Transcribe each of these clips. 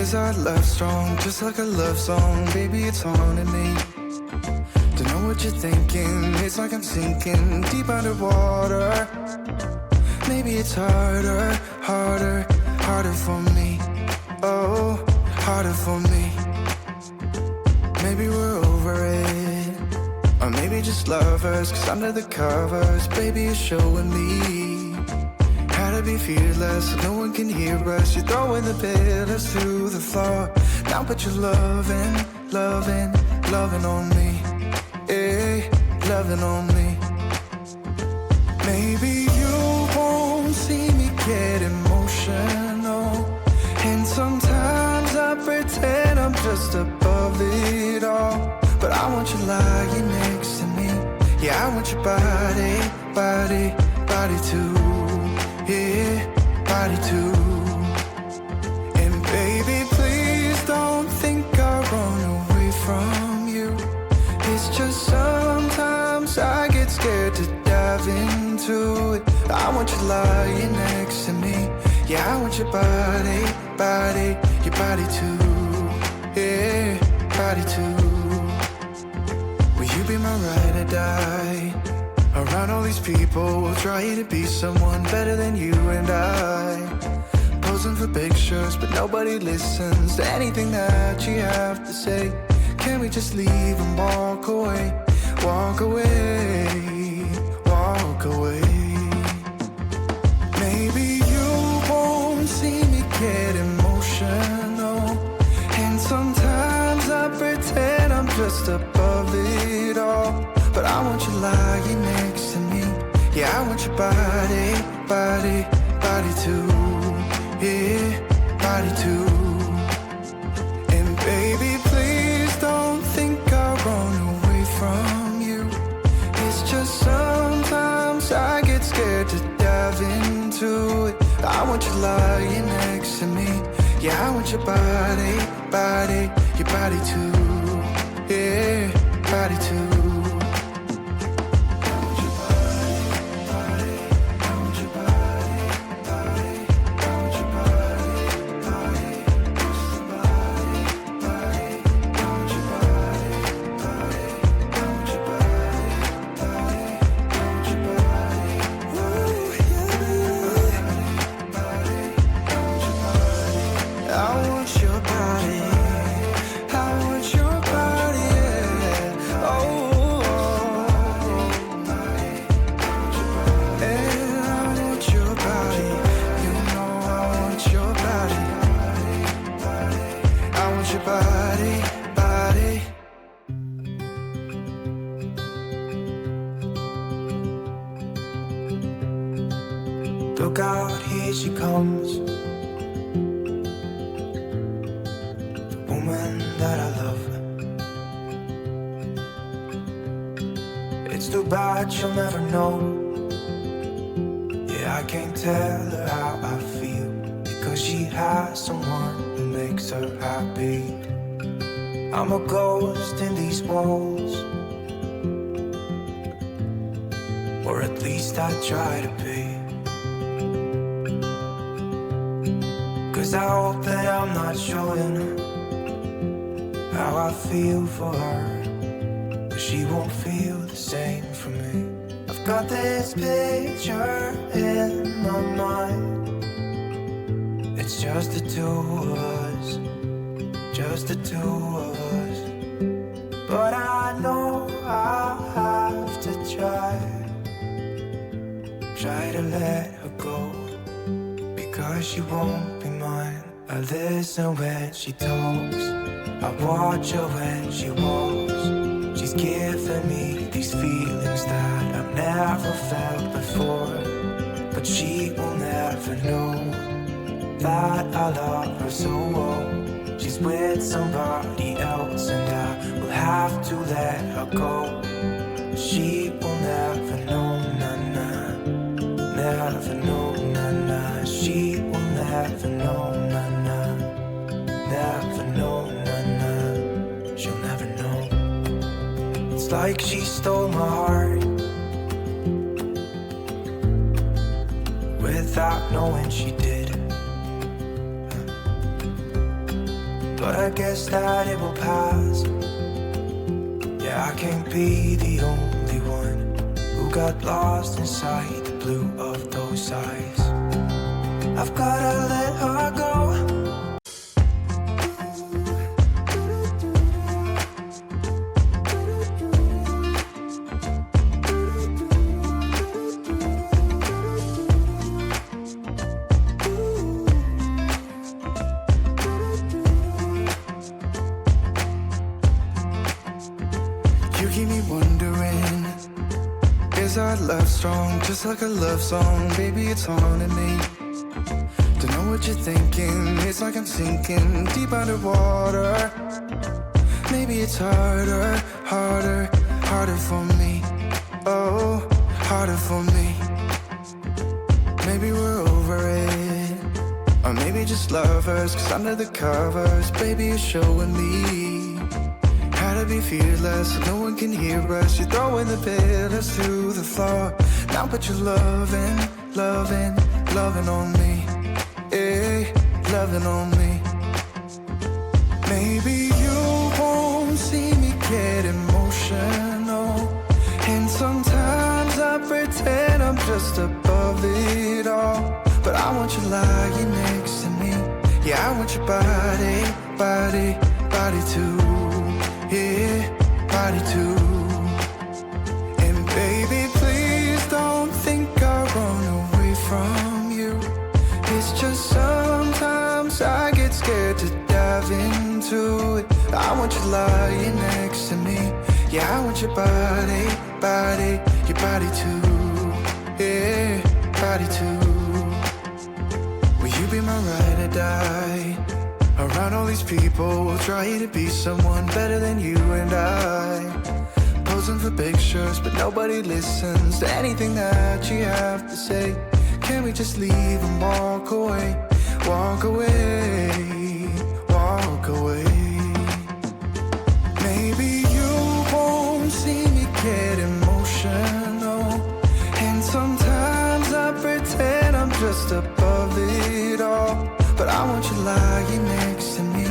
Is our love strong, just like a love song? Baby, it's haunting me. Don't know what you're thinking. It's like I'm sinking deep underwater. Maybe it's harder, harder, harder for me. Oh, harder for me. Maybe we're over it, or maybe just lovers. Cause under the covers, baby, you're showing me how to be fearless so no one can hear us. You're throwing the pillars to the floor. Now put your loving, loving, loving on me. Yeah, loving on me. Maybe you won't see me get emotional, and sometimes I pretend I'm just above it all. But I want you lying next to me. Yeah, I want your body, body, body too. Yeah, body too. And baby, please don't think I'll run away from you. It's just sometimes I get scared to dive into it. I want you lying next to me. Yeah, I want your body, body, your body too. Yeah, body too. Will you be my ride or die? Around all these people, we'll try to be someone better than you and I. Posing for pictures, but nobody listens to anything that you have to say. Can we just leave and walk away? Walk away, walk away. Maybe you won't see me get emotional, and sometimes I pretend I'm just above it all. But I want you lying next to me. Yeah, I want your body, body, body too. Yeah, body too. And baby, please don't think I'll run away from you. It's just sometimes I get scared to dive into it. I want you lying next to me. Yeah, I want your body, body, your body too. Yeah, body too. Look out, here she comes, the woman that I love. It's too bad she'll never know. Yeah, I can't tell her how I feel, because she has someone who makes her happy. I'm a ghost in these walls, or at least I try to be. Cause I hope that I'm not showing how I feel for her, but she won't feel the same for me. I've got this picture in my mind. It's just the two of us, just the two of us. But I know I'll have to try to let her go, because she won't be mine. I listen when she talks, I watch her when she walks. She's giving me these feelings that I've never felt before, but she will never know that I love her so well. She's with somebody else and I will have to let her go. She will never know, nah-nah, never know, nah-nah. She will never know, nah-nah, never know, nah-nah. She'll never know. It's like she stole my heart without knowing she did. but I guess that it will pass. Yeah, I can't be the only one who got lost inside the blue of those eyes. I've gotta let her go. You keep me wondering, is our love strong? Just like a love song, baby, it's haunting me. Don't know what you're thinking, it's like I'm sinking deep underwater. Maybe it's harder, harder, harder for me. Oh, harder for me. Maybe we're over it, or maybe just lovers, cause under the covers, baby, you're showing me how to be fearless, so no one can hear us. You're throwing the pillars to the floor. Now put your loving, loving, loving on me. Yeah, loving on me. Maybe you won't see me get emotional, and sometimes I pretend I'm just above it all. But I want you lying next to me. Yeah, I want your body, body, body too. Yeah, body too. And baby, please don't think I run away from you. It's just sometimes I get scared to dive into it. I want you lying next to me. Yeah, I want your body, body, your body too. Yeah, body too. Will you be my ride or die? Around all these people, trying to be someone better than you and I. Posing for pictures, but nobody listens to anything that you have to say. Can we just leave and walk away? Walk away, walk away. Maybe you won't see me get emotional, and sometimes I pretend I'm just above it all. But I want you lying next to me.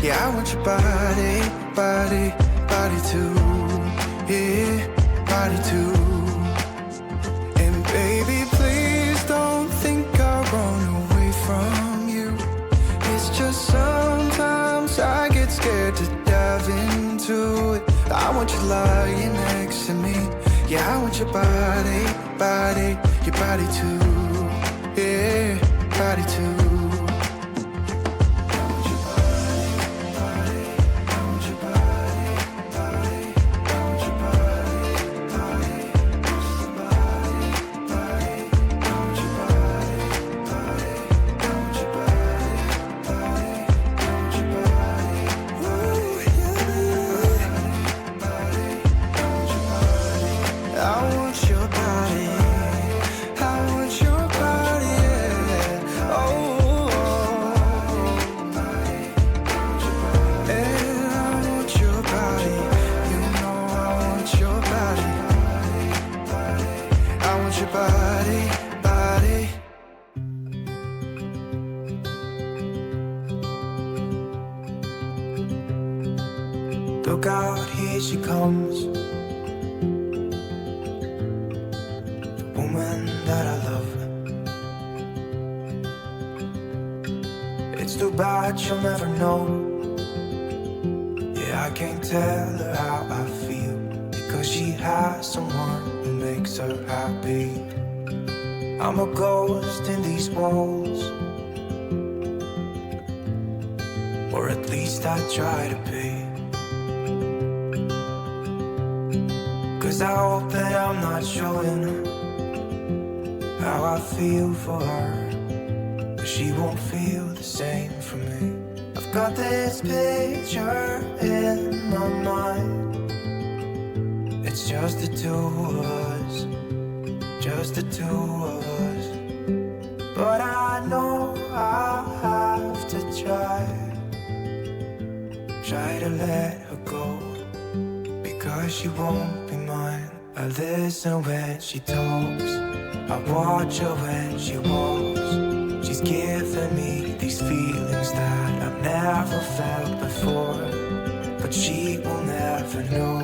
Yeah, I want your body, body, body too. Yeah, body too. And baby, please don't think I'll run away from you. It's just sometimes I get scared to dive into it. I want you lying next to me. Yeah, I want your body, body, your body too. Yeah, body too. Look out, here she comes, the woman that I love. It's too bad she'll never know. Yeah, I can't tell her how I feel, because she has someone who makes her happy. I'm a ghost in these walls, or at least I try to be. 'Cause I hope that I'm not showing how I feel for her, but she won't feel the same for me. I've got this picture in my mind. It's just the two of us, just the two of us. But I know I have to try to let her go, because she won't be mine. I listen when she talks, I watch her when she walks. She She's giving me these feelings that I've never felt before. But she will never know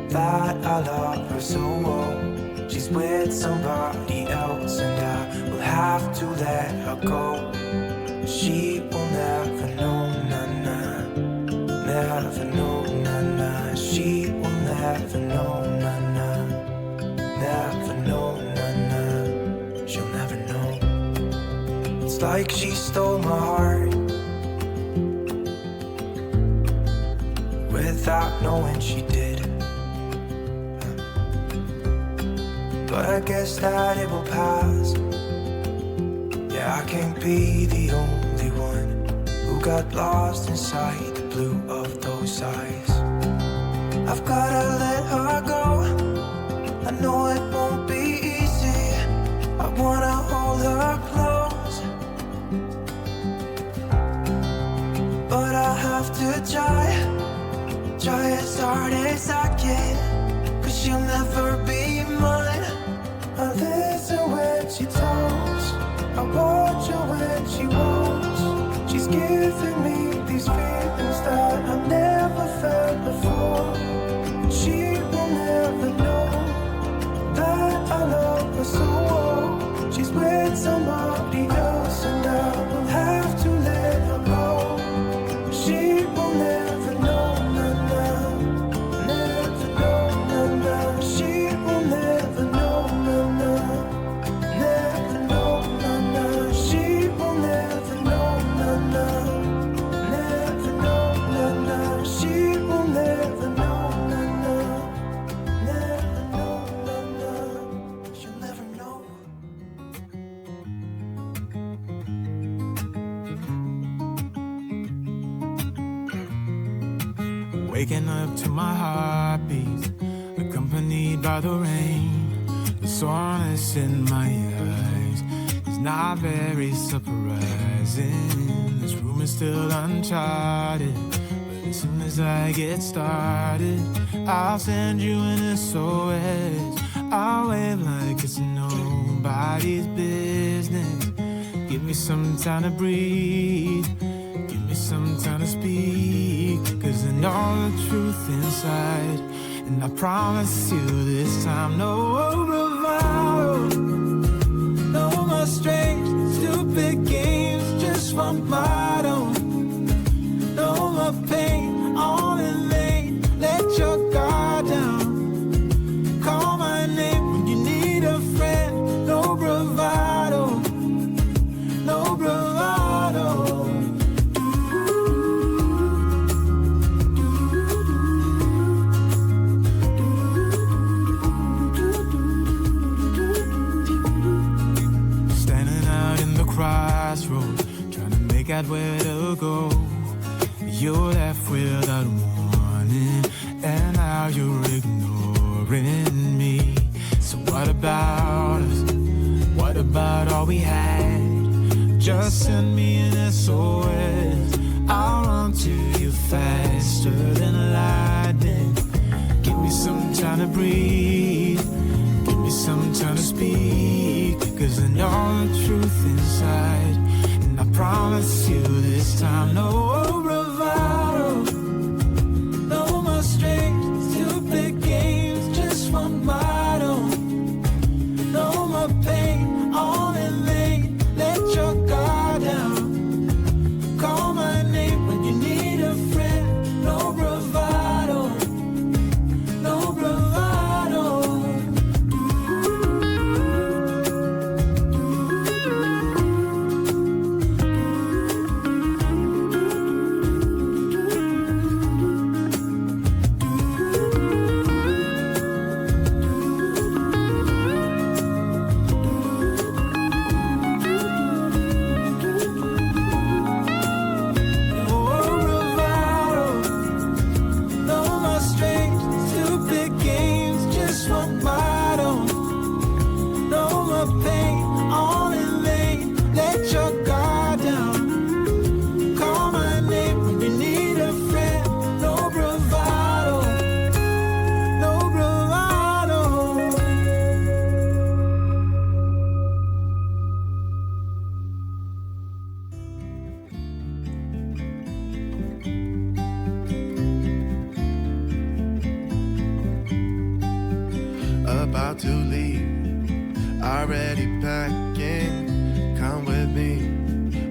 that I love her so well. She's with somebody else and I will have to let her go. She will never know, na-na. Never know, na-na. She will never know, na-na. Never know, na-na. She'll never know. It's like she stole my heart without knowing she did. But I guess that it will pass. Yeah, I can't be the only one who got lost inside the blue of those eyes. I've gotta let her go. I know it won't be easy. I wanna hold her close, but I have to try as hard as I can, 'cause she'll never be mine. I listen when she talks, I watch her when she walks. She's giving me these feelings that I've never felt before. She will never know that I love her so well. She's with somebody else and I will have to let her go. She will never know, na-na. Never know, na-na. She will never know, na-na. Never know, na-na. She will never know, na-na. Never know, na-na. She will never know, na-na. Never know, na-na. She'll never know. Waking up to my heartbeat, accompanied by the rain. The soreness in my eyes is not very surprising. This room is still uncharted, but as soon as I get started, I'll send you an SOS. I'll wave like it's nobody's business. Give me some time to breathe, give me some time to speak, 'cause I know the truth inside. And I promise you this time, no bravado, no more strange, stupid games, just one bottle. No more pain, all in vain, let your guard down. Call my name when you need a friend, no bravado, no bravado. Crossroads, trying to make out where to go. You're left without warning, and now you're ignoring me. So what about us? What about all we had? Just send me an SOS. I'll run to you faster than lightning. Give me some time to breathe, give me some time to speak, 'cause I know the truth inside. And I promise you this time, no bravado, no more strange, stupid games, just one bottle. No more pain, all in vain, let your guard down. Call my name when you need a friend, no bravado, no bravado. about to leave. Already packing, come with me.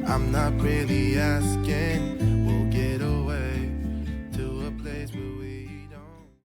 I'm not really asking.